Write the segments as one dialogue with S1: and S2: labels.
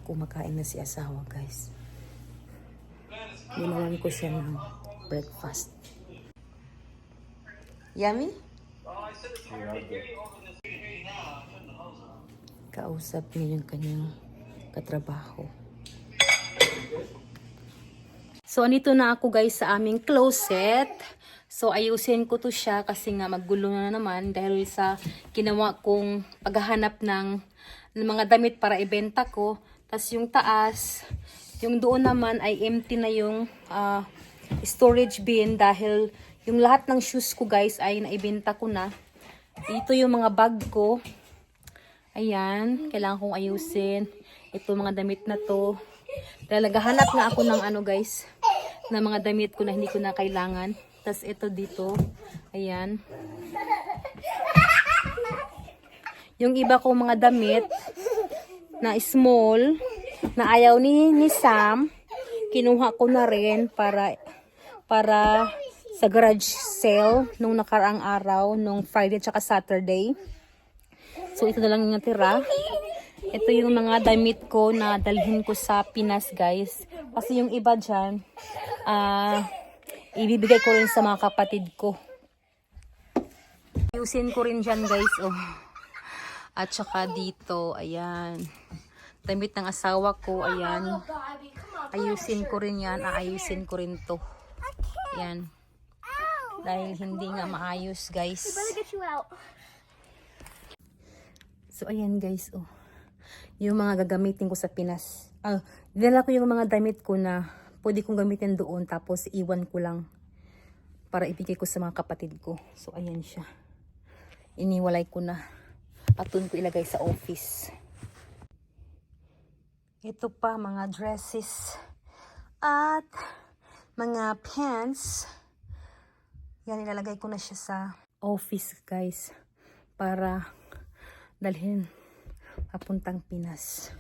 S1: kumakain na si asawa, guys. Ginawan ko siya ng breakfast. Yummy? Kausap niya yung kanyang katrabaho. So, andito na ako, guys, sa aming closet. So, ayusin ko to siya kasi nga maggulo na naman dahil sa ginawa kong paghahanap ng mga damit para ibenta ko. Tapos yung taas, yung doon naman ay empty na yung storage bin dahil yung lahat ng shoes ko, guys, ay naibenta ko na. Ito yung mga bag ko. Ayan, kailangan kong ayusin. Ito mga damit na to. Dahil naghahanap na ako ng ano, guys, na mga damit ko na hindi ko na kailangan. Tapos ito dito. Ayan. Yung iba kong mga damit na small, na ayaw ni Sam, kinuha ko na rin para sa garage sale nung nakaraang araw, nung Friday tsaka Saturday. So ito na lang yung natira. Ito yung mga damit ko na dalhin ko sa Pinas, guys. Kasi yung iba dyan, ibibigay ko rin sa mga kapatid ko. Ayusin ko rin dyan, guys. Oh. At saka dito, ayan. Damit ng asawa ko, ayan. Ayusin ko rin yan. Aayusin ko rin to. Ayan. Dahil hindi nga maayos, guys. So, ayan, guys. Oh. Yung mga gagamitin ko sa Pinas. Dinala ko yung mga damit ko na pwede kong gamitin doon, tapos iwan ko lang para ibigay ko sa mga kapatid ko. So, ayan siya. Iniwalay ko na. Atun ko ilagay sa office. Ito pa, mga dresses at mga pants. Yan, ilalagay ko na siya sa office, guys, para dalhin papuntang Pinas.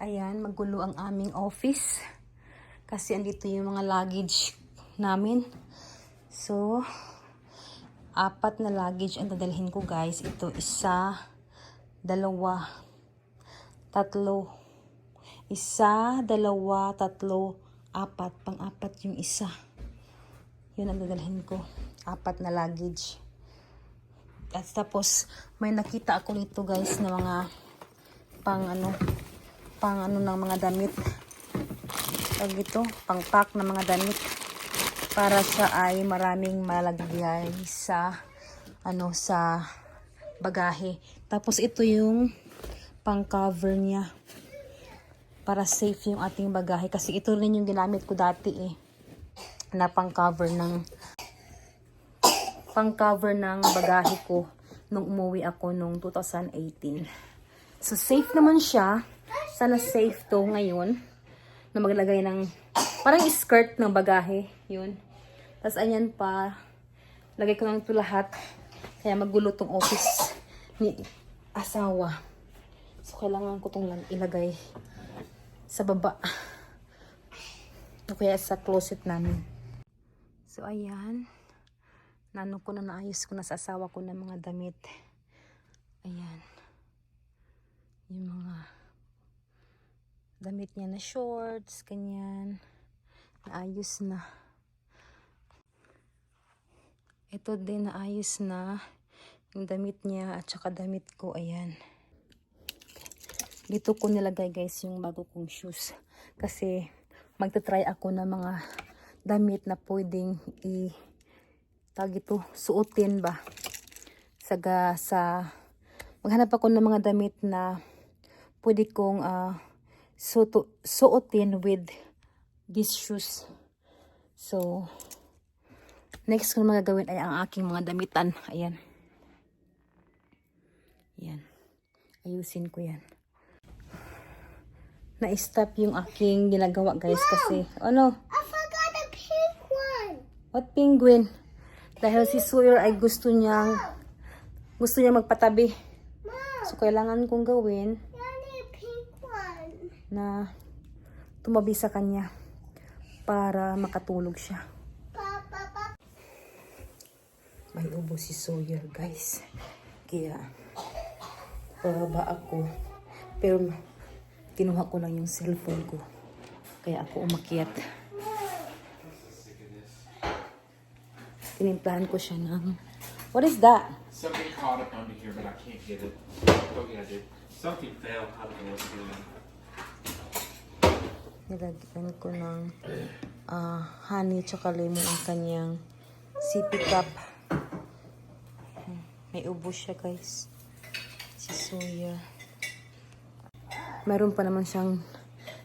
S1: Ayan, magulo ang aming office. Kasi andito yung mga luggage namin. So, 4 na luggage ang dadalhin ko, guys. Ito, 1, 2, 3. 1, 2, 3, 4. Pang-4 yung isa. Yun ang dadalhin ko. 4 na luggage. At tapos, may nakita ako nito, guys, na mga pang ano ng mga damit. Pag ito, pang-pack ng mga damit. Para siya ay maraming malagay sa sa bagahe. Tapos ito yung pang-cover niya. Para safe yung ating bagahe. Kasi ito rin yung ginamit ko dati na pang-cover ng bagahe ko nung umuwi ako nung 2018. So safe naman siya. Sana safe to ngayon na maglagay ng parang skirt ng bagahe. Yun. Tapos ayan pa. Lagay ko lang ito lahat. Kaya magulo tong office ni asawa. So kailangan ko itong ilagay sa baba. O kaya sa closet namin. So ayan. Naayos ko na sa asawa ko ng mga damit. Ayan. Yung mga damit niya na shorts, ganyan. Naayos na. Ito din naayos na. Yung damit niya at saka damit ko, ayan. Dito ko nilagay guys yung bago kong shoes. Kasi magta-try ako ng mga damit na pwedeng suotin ba. Maghanap ako ng mga damit na pwede kong suotin with these shoes. So, next ko na magagawin ay ang aking mga damitan. Ayan. Ayan. Ayusin ko yan. Na-stop yung aking ginagawa guys kasi, ano?
S2: I forgot the pink one.
S1: What penguin? Dahil si Sawyer ay gusto niya magpatabi.
S2: Mom,
S1: So, kailangan kong gawin
S2: I need a pink one.
S1: na tumabi sa kanya para makatulog siya.
S2: Papa.
S1: May ubo si Sawyer, guys. Kaya, bababa ako. Pero, kinuha ko lang yung cellphone ko. Kaya ako umakyat. Tinimplahan ko siya ng... What is that?
S3: Something caught up under here, but I can't get it. Go get it. Something fell. I don't know what's doing.
S1: Nilagyan ko ng honey tsaka lemon ang kanyang sippy cup. May ubo siya guys. Si Sawyer. Meron pa naman siyang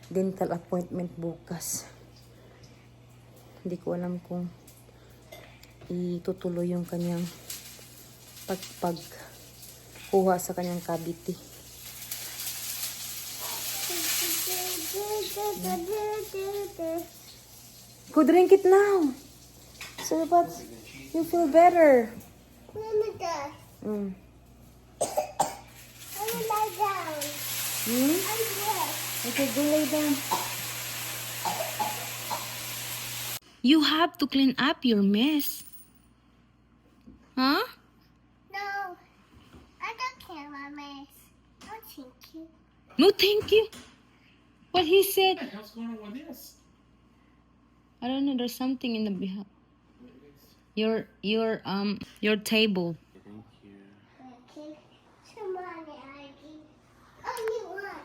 S1: dental appointment bukas. Hindi ko alam kung itutuloy yung kanyang pagkuha sa kanyang cavity. Go drink it now. So that you feel better. Mm.
S2: I will lie down.
S1: Hmm?
S2: I'm good.
S1: Okay, go lay down. You have to clean up your mess. Huh?
S2: No, I don't care about mess. Oh, thank you.
S1: No, thank you. What he said.
S3: What the hell's going on with this?
S1: I don't know. There's something in the behind. Your table.
S3: Thank you.
S2: Okay. Come on, Aggie. Only one,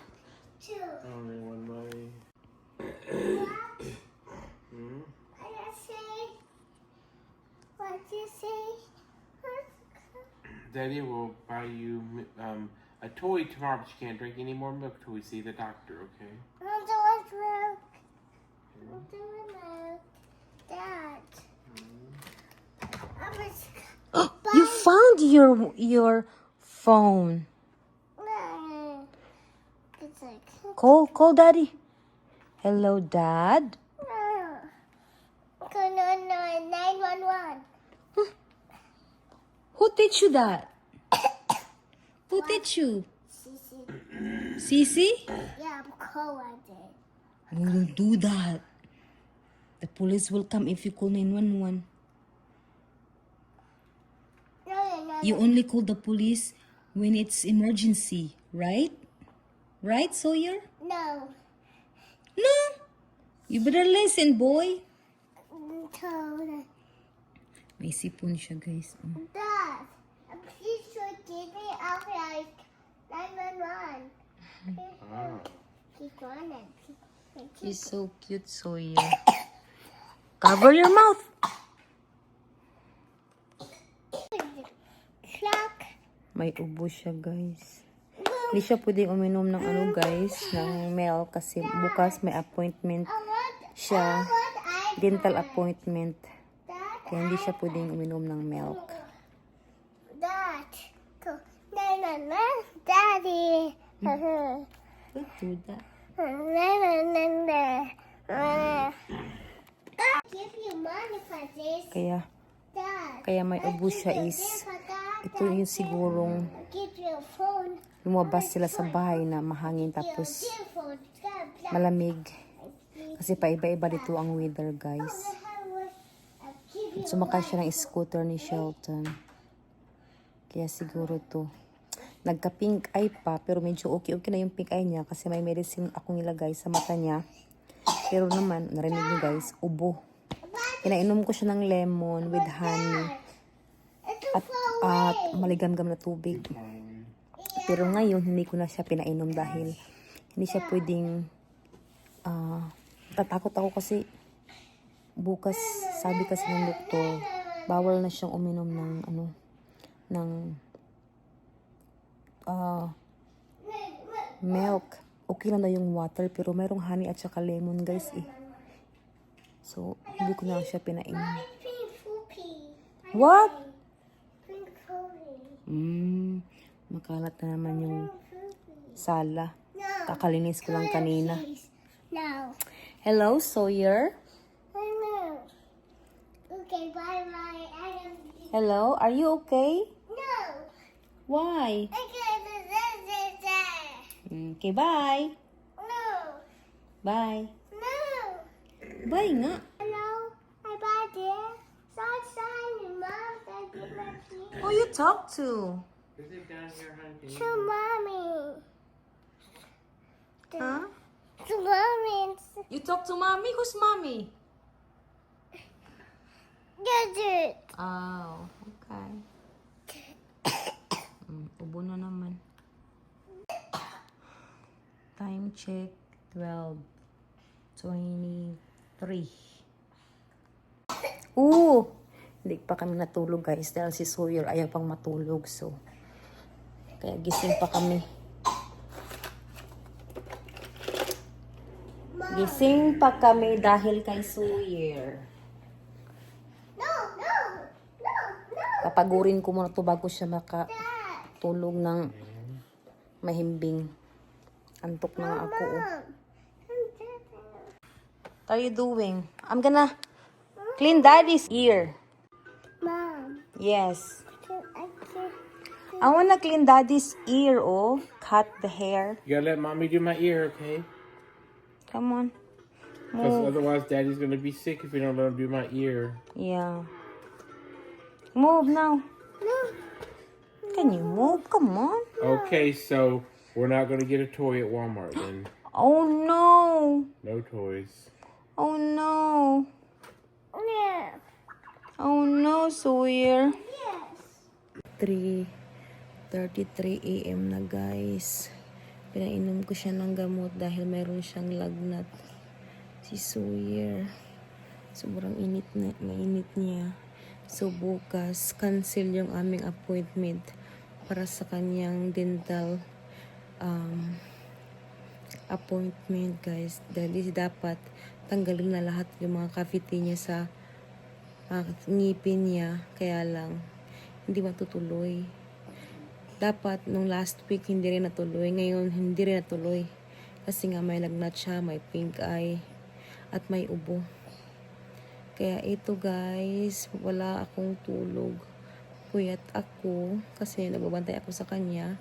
S2: two.
S3: Only one way.
S2: What? I just say. What you say?
S3: Daddy will buy you a toy tomorrow, but you can't drink any more milk till we see the doctor, okay?
S2: I don't want milk. I don't want milk. Dad. I was.
S1: You found your phone.
S2: It's like.
S1: Call daddy. Hello, dad.
S2: Call 911.
S1: Who teach you that? Who teach you? Sisi?
S2: Yeah, I'm cold.
S1: You don't do that. The police will come if you call 911.
S2: No.
S1: You only call the police when it's emergency, right? Right, Sawyer?
S2: No.
S1: No. You better listen, boy.
S2: Told.
S1: May sipon siya, guys.
S2: Dad, please give me out like 911.
S3: Oh.
S2: Keep on it.
S1: He's so cute, Sawyer. Cover your mouth.
S2: Clock.
S1: May ubo siya, guys. Hindi siya pwedeng uminom ng guys, ng milk kasi bukas may appointment siya, dental appointment. Kaya hindi siya pwedeng uminom ng milk.
S2: Dad. Daddy.
S1: Don't do that.
S2: Give you money for this. Dad.
S1: Kaya may ubo siya is, ito yung sigurong
S2: Give you a phone.
S1: lumabas sila sa bahay na mahangin tapos malamig. Kasi paiba-iba dito ang weather, guys. Sumakay siya ng scooter ni Shelton. Kaya siguro to. nagka-pink eye pa, pero medyo okay na yung pink eye niya kasi may medicine akong nilagay sa mata niya. Pero naman, narinig niyo guys, ubo. Pinainom ko siya ng lemon with honey at maligam-gam na tubig. Pero ngayon, hindi ko na siya pinainom dahil hindi siya pwedeng tatakot ako kasi bukas, sabi kasi ng doktor, bawal na siyang uminom ng milk. Okay lang na yung water pero mayroong honey at saka lemon guys eh. So, hindi ko na siya pinainom.
S2: Pink poopy.
S1: What?
S2: Pink poopy.
S1: Makalat na naman yung
S2: Poopy.
S1: sala.
S2: No.
S1: Kakalinis ko lang kanina.
S2: Please. No.
S1: Hello, Sawyer?
S2: No. Okay, bye-bye. I don't...
S1: Hello, are you okay?
S2: No.
S1: Why?
S2: Okay,
S1: Okay, bye.
S2: no.
S1: Bye.
S2: No.
S1: Bye nga.
S2: Hello. Hi, bye, dear. Sunshine and mom. Can I get my tea?
S1: Who you talk to?
S3: Is it down here, honey?
S2: To mommy.
S1: Huh?
S2: To mommy.
S1: You talk to mommy? Who's mommy?
S2: Get it.
S1: Oh, okay. Ubo na naman. Time check, 12:23. Hindi pa kami natulog guys dahil si Sawyer ayaw pang matulog. So, kaya gising pa kami. Gising pa kami dahil kay Sawyer.
S2: No, no, no, no.
S1: Papagurin ko muna to bago siya makatulog ng mahimbing. Antok na nga ako. Oh. What are you doing? I'm gonna clean daddy's ear.
S2: Mom,
S1: Yes.
S2: I can't.
S1: I wanna clean daddy's ear, oh. Cut the hair.
S3: You gotta let mommy do my ear, okay?
S1: Come on.
S3: Because
S1: Move.
S3: otherwise daddy's gonna be sick if you don't let him do my ear.
S1: Yeah. Move now.
S2: No.
S1: Can you move? Come on.
S3: Okay, so we're not gonna get a toy at Walmart then.
S1: Oh no.
S3: No toys.
S1: Oh no.
S2: Yeah.
S1: Oh no, Sawyer.
S2: Yes.
S1: 3:33 a.m. na guys. Pinainom ko siya ng gamot dahil mayroon siyang lagnat. Si Sawyer. Sobrang mainit niya. So bukas, cancel yung aming appointment para sa kanyang dental appointment guys. Dahil dapat tanggalin na lahat yung mga cavity niya sa ngipin niya. Kaya lang, hindi matutuloy. Dapat nung last week hindi rin natuloy. Ngayon hindi rin natuloy. Kasi nga may lagnat siya, may pink eye, at may ubo. Kaya ito guys, wala akong tulog. Puyat ako kasi nagbabantay ako sa kanya.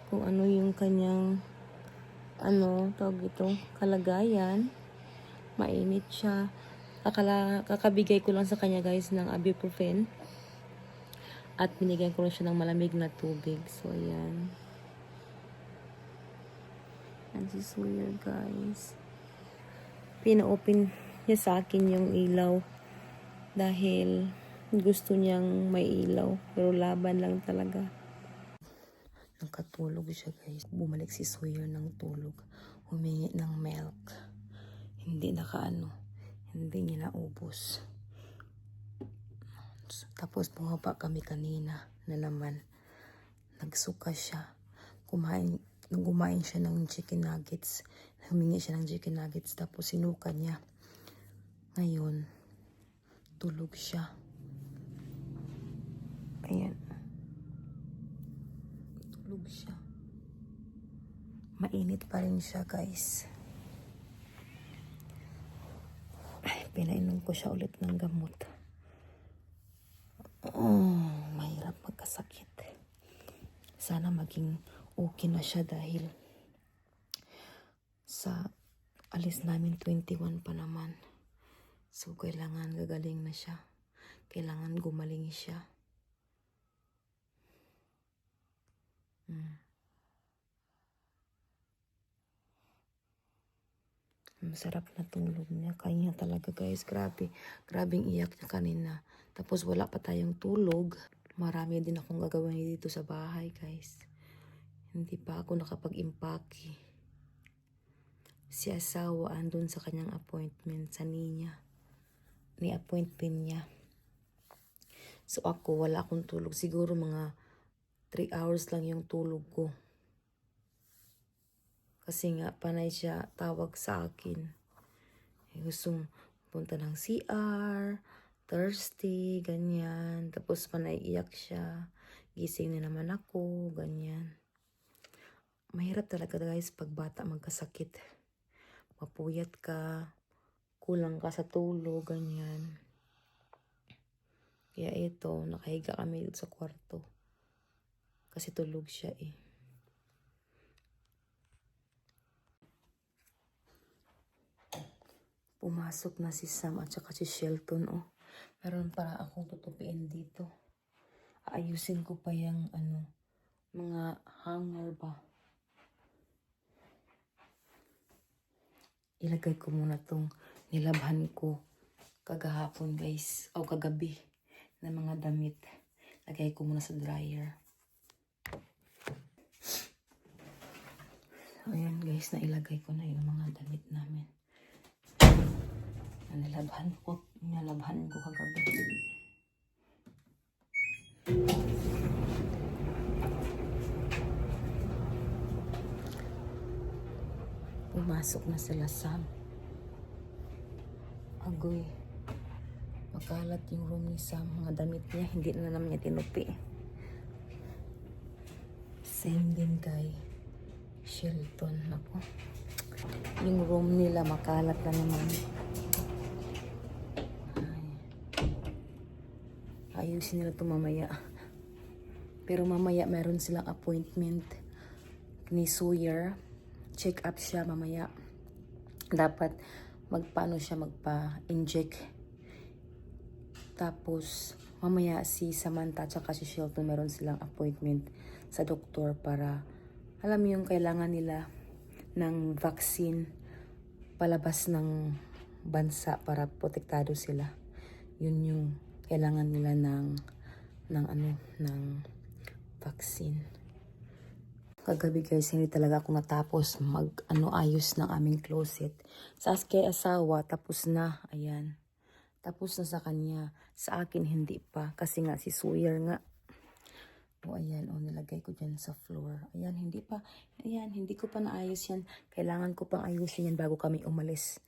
S1: Kung ano yung kanyang tawag ito, kalagayan. Mainit siya. Kakabigay ko lang sa kanya guys ng ibuprofen. At binigyan ko rin siya ng malamig na tubig. So, ayan. Ayan si Sawyer, guys. Pina-open niya sa akin yung ilaw. Dahil gusto niyang may ilaw. Pero laban lang talaga. Nakatulog siya, guys. Bumalik si Sawyer ng tulog. Humingi ng milk. Hindi hindi niya naubos. Tapos bumaba kami kanina na naman. Nagsuka siya. Kumain siya ng chicken nuggets. Humingi siya ng chicken nuggets. Tapos sinuka niya. Ngayon, tulog siya. Ayan. Tulog siya. Mainit pa rin siya, guys. Ay, pinainom ko siya ulit ng gamot. Mahirap magkasakit. Sana maging okay na siya dahil sa alis namin 21 pa naman. So, kailangan gagaling na siya. Kailangan gumaling siya. Masarap na tulog niya. Kaya talaga guys, grabe. Grabing iyak niya kanina. Tapos wala pa tayong tulog. Marami din akong gagawin dito sa bahay guys. Hindi pa ako nakapag-impake. Si asawa andun sa kanyang appointment sa niya. Ni appointment niya. So ako wala akong tulog. Siguro mga 3 hours lang yung tulog ko. Kasi nga panay siya tawag sa akin. Gustong punta ng CR, thirsty, ganyan. Tapos panay iyak siya. Gising na naman ako, ganyan. Mahirap talaga guys pag bata magkasakit. Mapuyat ka, kulang ka sa tulog, ganyan. Kaya ito, nakahiga kami dito sa kwarto. Kasi tulog siya eh. Pumasok na si Sam at saka si Shelton, oh. Meron para akong tutupiin dito. Aayusin ko pa yung, mga hanger ba. Ilagay ko muna tong nilabhan ko kagahapon, guys. O kagabi na mga damit. Lagay ko muna sa dryer. So, ayan guys, nailagay ko na yung mga damit namin. Nilabhan ko kagabi. Pumasok na sila Sam. Agoy. Makalat yung room ni Sam. Mga damit niya, hindi na naman niya tinupi. Same din kay Shelton. Ako. Yung room nila makalat na naman. Ayusin nila ito mamaya. Pero mamaya meron silang appointment ni Sawyer. Check up siya mamaya. Dapat magpa-inject. Tapos mamaya si Samantha at si Shelton meron silang appointment sa doktor para alam mo yung kailangan nila ng vaccine palabas ng bansa para protektado sila. Yun yung kailangan nila ng vaccine. Kagabi guys, hindi talaga ako natapos ayos ng aming closet. Sa kay asawa, tapos na. Ayan. Tapos na sa kanya. Sa akin, hindi pa. Kasi nga si Sawyer nga. O ayan, nilagay ko dyan sa floor. Ayan, hindi pa. Ayan, hindi ko pa naayos yan. Kailangan ko pang ayusin yan bago kami umalis.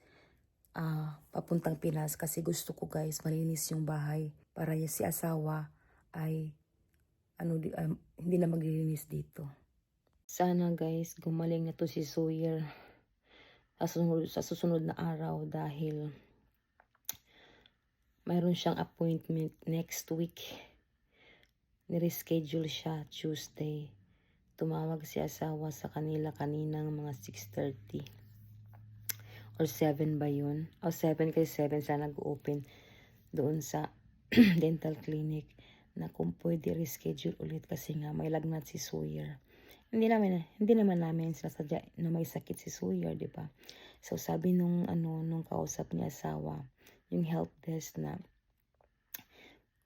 S1: Papuntang Pinas. Kasi gusto ko guys, malinis yung bahay. Para si asawa ay hindi na maglilinis dito. Sana guys, gumaling na to si Sawyer sa susunod na araw dahil mayroon siyang appointment next week. Nireschedule siya Tuesday. Tumawag si asawa sa kanila kaninang mga 6:30 or 7 ba yun? O 7 kay 7 sana nag-open doon sa dental clinic na kung pwede reschedule ulit kasi nga may lagnat si Sawyer. Hindi naman namin sinasadya na may sakit si Sawyer, di ba? So sabi nung kausap niya asawa, yung help desk na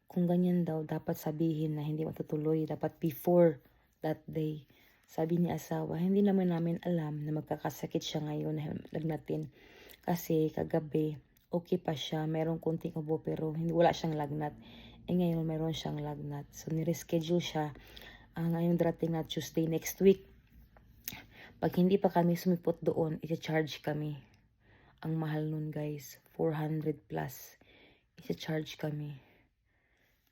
S1: kung ganyan daw, dapat sabihin na hindi matutuloy. Dapat before that day. Sabi ni asawa, hindi naman namin alam na magkakasakit siya ngayon na lagnatin. Kasi kagabi, okay pa siya. Merong kunting ubo pero wala siyang lagnat. Ngayon, meron siyang lagnat. So, nireschedule siya. Ngayong darating na Tuesday next week. Pag hindi pa kami sumipot doon, i-charge kami. Ang mahal nun guys, 400 plus. I-charge kami.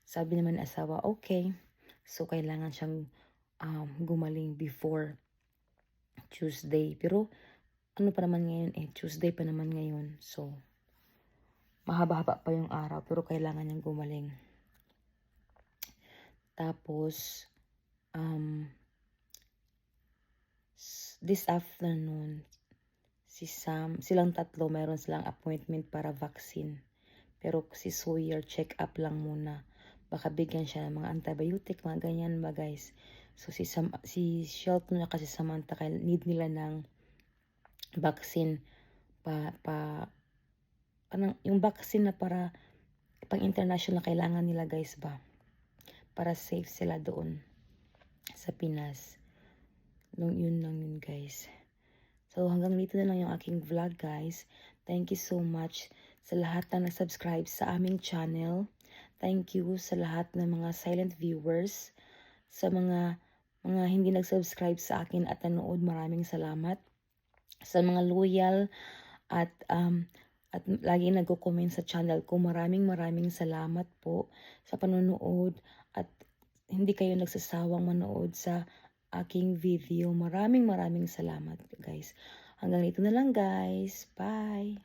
S1: Sabi naman ng asawa, okay. So, kailangan siyang gumaling before Tuesday. Pero, pa naman ngayon Tuesday pa naman ngayon. So, mahaba-haba pa yung araw. Pero, kailangan niyang gumaling. Tapos, this afternoon, si Sam, silang tatlo, meron silang appointment para vaccine. Pero, si Sawyer, check up lang muna. Baka bigyan siya ng mga antibiotic, mga ganyan ba guys. So si Shelton na kasi Samantha kaya need nila ng vaccine yung vaccine na para pang international kailangan nila guys ba para safe sila doon sa Pinas. Yun lang yun guys. So hanggang dito na lang yung aking vlog guys. Thank you so much sa lahat na nag-subscribe sa aming channel. Thank you sa lahat ng mga silent viewers. Sa mga hindi nag-subscribe sa akin at nanood, maraming salamat. Sa mga loyal at lagi nagko-comment sa channel ko, maraming salamat po sa panonood at hindi kayo nagsasawang manood sa aking video. Maraming salamat guys. Hanggang dito na lang guys. Bye!